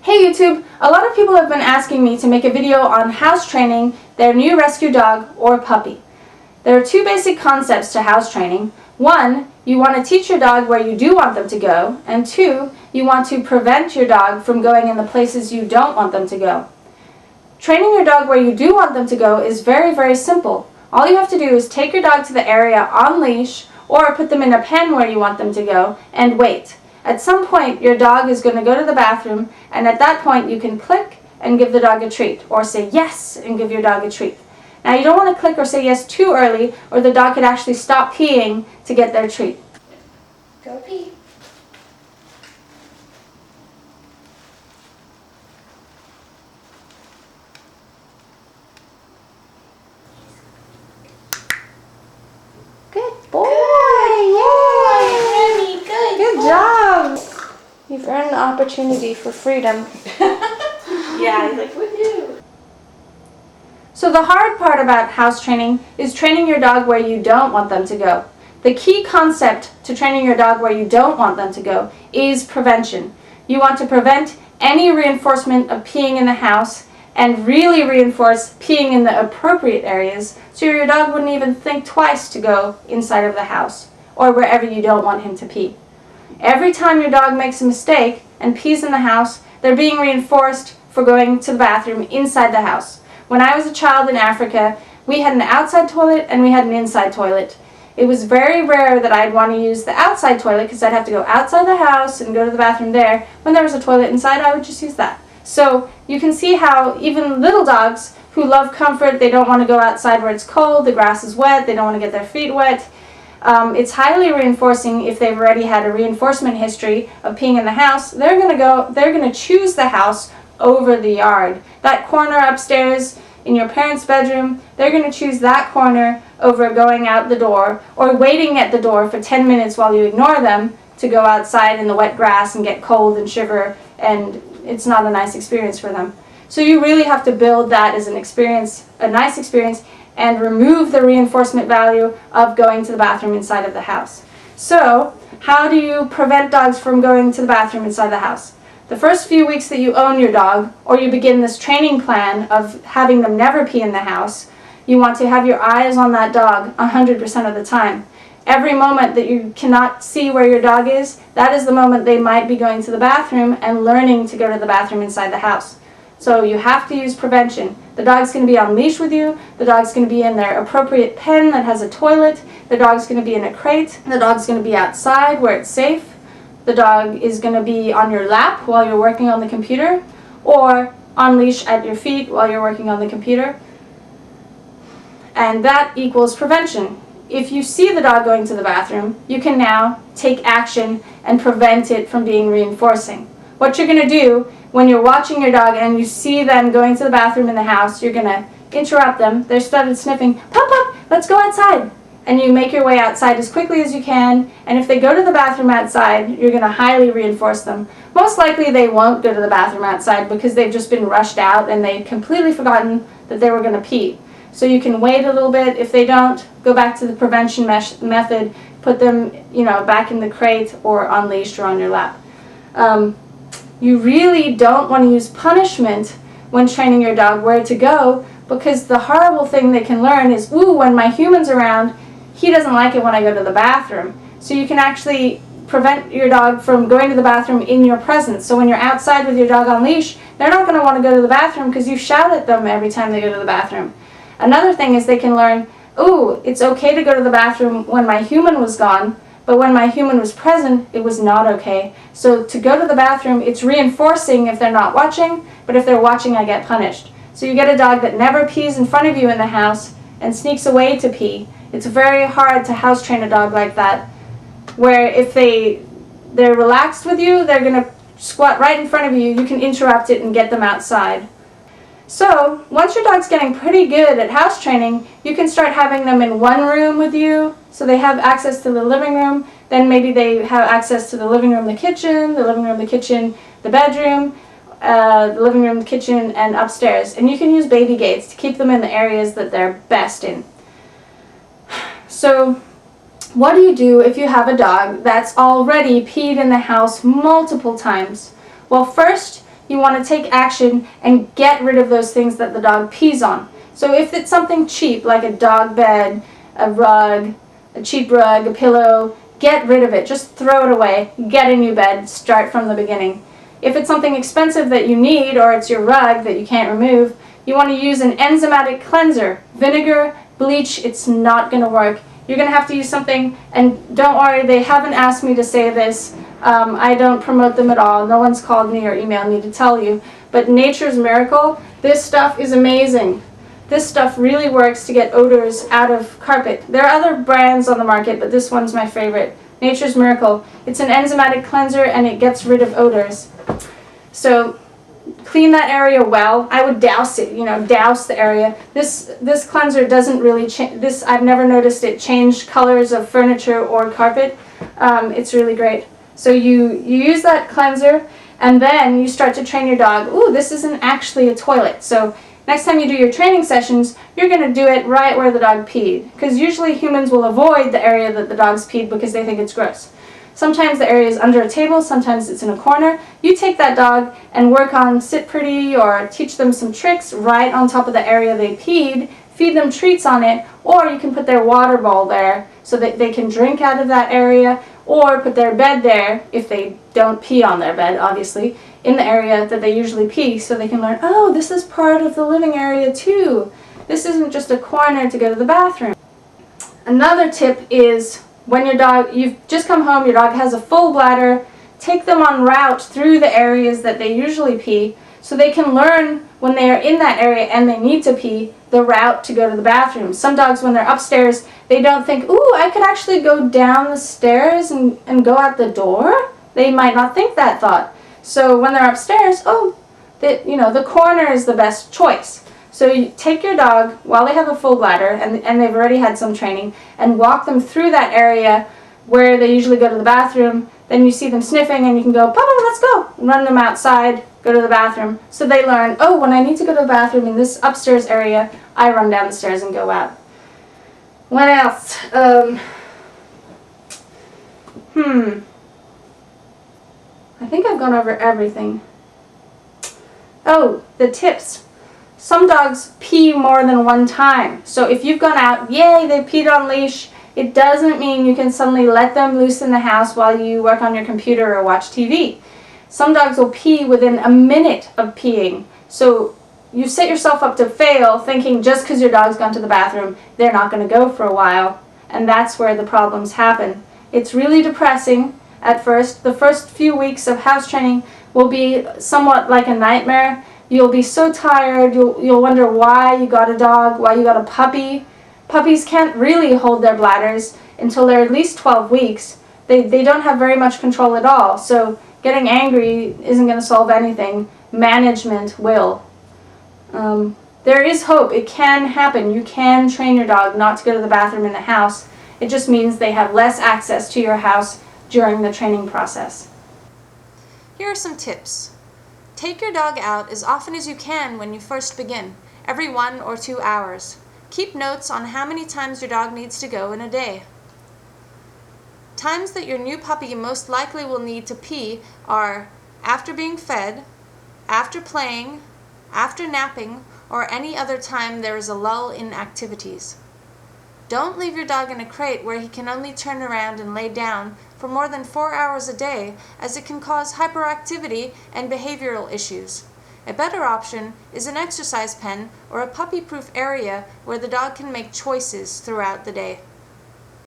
Hey YouTube, a lot of people have been asking me to make a video on house training their new rescue dog or puppy. There are two basic concepts to house training. One, you want to teach your dog where you do want them to go, and two, you want to prevent your dog from going in the places you don't want them to go. Training your dog where you do want them to go is very, very simple. All you have to do is take your dog to the area on leash or put them in a pen where you want them to go and wait. At some point, your dog is going to go to the bathroom, and at that point you can click and give the dog a treat, or say yes and give your dog a treat. Now you don't want to click or say yes too early, or the dog could actually stop peeing to get their treat. Go pee. Good boy! Yay! Good job! You've earned the opportunity for freedom. Yeah, he's like, woohoo! So the hard part about house training is training your dog where you don't want them to go. The key concept to training your dog where you don't want them to go is prevention. You want to prevent any reinforcement of peeing in the house and really reinforce peeing in the appropriate areas so your dog wouldn't even think twice to go inside of the house or wherever you don't want him to pee. Every time your dog makes a mistake and pees in the house, they're being reinforced for going to the bathroom inside the house. When I was a child in Africa, we had an outside toilet and we had an inside toilet. It was very rare that I'd want to use the outside toilet because I'd have to go outside the house and go to the bathroom there. When there was a toilet inside, I would just use that. So you can see how even little dogs who love comfort, they don't want to go outside where it's cold, the grass is wet, they don't want to get their feet wet. It's highly reinforcing if they've already had a reinforcement history of peeing in the house. They're going to choose the house over the yard. That corner upstairs in your parents' bedroom, they're going to choose that corner over going out the door or waiting at the door for 10 minutes while you ignore them to go outside in the wet grass and get cold and shiver, and it's not a nice experience for them. So you really have to build that as an experience, a nice experience, and remove the reinforcement value of going to the bathroom inside of the house. So how do you prevent dogs from going to the bathroom inside the house? The first few weeks that you own your dog, or you begin this training plan of having them never pee in the house, you want to have your eyes on that dog 100% of the time. Every moment that you cannot see where your dog is, that is the moment they might be going to the bathroom and learning to go to the bathroom inside the house. So you have to use prevention. The dog's going to be on leash with you, the dog's going to be in their appropriate pen that has a toilet, the dog's going to be in a crate, the dog's going to be outside where it's safe. The dog is going to be on your lap while you're working on the computer, or on leash at your feet while you're working on the computer. And that equals prevention. If you see the dog going to the bathroom, you can now take action and prevent it from being reinforcing. What you're going to do when you're watching your dog and you see them going to the bathroom in the house, you're going to interrupt them. They started sniffing, "Pop, pop, let's go outside." And you make your way outside as quickly as you can, and if they go to the bathroom outside, you're going to highly reinforce them. Most likely they won't go to the bathroom outside because they've just been rushed out and they've completely forgotten that they were going to pee. So you can wait a little bit. If they don't, go back to the prevention method, put them, back in the crate or on leash or on your lap. You really don't want to use punishment when training your dog where to go, because the horrible thing they can learn is, ooh, when my human's around, he doesn't like it when I go to the bathroom. So you can actually prevent your dog from going to the bathroom in your presence. So when you're outside with your dog on leash, they're not going to want to go to the bathroom because you shout at them every time they go to the bathroom. Another thing is they can learn, ooh, it's okay to go to the bathroom when my human was gone, but when my human was present, it was not okay. So to go to the bathroom, it's reinforcing if they're not watching, but if they're watching, I get punished. So you get a dog that never pees in front of you in the house and sneaks away to pee. It's very hard to house train a dog like that, where if they're relaxed with you, they're going to squat right in front of you, you can interrupt it and get them outside. So once your dog's getting pretty good at house training, you can start having them in one room with you, so they have access to the living room. Then maybe they have access to the living room, the kitchen, the bedroom, the living room, the kitchen, and upstairs. And you can use baby gates to keep them in the areas that they're best in. So what do you do if you have a dog that's already peed in the house multiple times? Well, first, you want to take action and get rid of those things that the dog pees on. So if it's something cheap, like a dog bed, a rug, a cheap rug, a pillow, get rid of it. Just throw it away. Get a new bed. Start from the beginning. If it's something expensive that you need, or it's your rug that you can't remove, you want to use an enzymatic cleanser. Vinegar, bleach, it's not going to work. You're going to have to use something, and don't worry, they haven't asked me to say this. I don't promote them at all. No one's called me or emailed me to tell you. But Nature's Miracle, this stuff is amazing. This stuff really works to get odors out of carpet. There are other brands on the market, but this one's my favorite. Nature's Miracle. It's an enzymatic cleanser and it gets rid of odors. So clean that area well. I would douse it, douse the area. This cleanser doesn't really change. I've never noticed it change colors of furniture or carpet. It's really great. So you use that cleanser, and then you start to train your dog. Ooh, this isn't actually a toilet. So next time you do your training sessions, you're going to do it right where the dog peed. Because usually humans will avoid the area that the dog's peed because they think it's gross. Sometimes the area is under a table, sometimes it's in a corner. You take that dog and work on sit pretty or teach them some tricks right on top of the area they peed. Feed them treats on it, or you can put their water bowl there so that they can drink out of that area, or put their bed there, if they don't pee on their bed, obviously, in the area that they usually pee, so they can learn, oh, this is part of the living area too. This isn't just a corner to go to the bathroom. Another tip is when you've just come home, your dog has a full bladder, take them on route through the areas that they usually pee, so they can learn when they are in that area and they need to pee, the route to go to the bathroom. Some dogs, when they're upstairs, they don't think, ooh, I could actually go down the stairs and go out the door. They might not think that thought. So when they're upstairs, the corner is the best choice. So you take your dog while they have a full bladder and they've already had some training, and walk them through that area where they usually go to the bathroom. Then you see them sniffing and you can go, Papa, let's go. Run them outside, go to the bathroom. So they learn, oh, when I need to go to the bathroom in this upstairs area, I run down the stairs and go out. What else? I think I've gone over everything. Oh, the tips. Some dogs pee more than one time. So if you've gone out, yay, they peed on leash, it doesn't mean you can suddenly let them loose in the house while you work on your computer or watch TV. Some dogs will pee within a minute of peeing. So you set yourself up to fail thinking just because your dog's gone to the bathroom, they're not going to go for a while. And that's where the problems happen. It's really depressing at first. The first few weeks of house training will be somewhat like a nightmare. You'll be so tired. You'll wonder why you got a dog, why you got a puppy. Puppies can't really hold their bladders until they're at least 12 weeks. They don't have very much control at all. So getting angry isn't going to solve anything. Management will. There is hope. It can happen. You can train your dog not to go to the bathroom in the house. It just means they have less access to your house during the training process. Here are some tips. Take your dog out as often as you can when you first begin, every 1 or 2 hours. Keep notes on how many times your dog needs to go in a day. Times that your new puppy most likely will need to pee are after being fed, after playing, after napping, or any other time there is a lull in activities. Don't leave your dog in a crate where he can only turn around and lay down for more than 4 hours a day, as it can cause hyperactivity and behavioral issues. A better option is an exercise pen or a puppy-proof area where the dog can make choices throughout the day.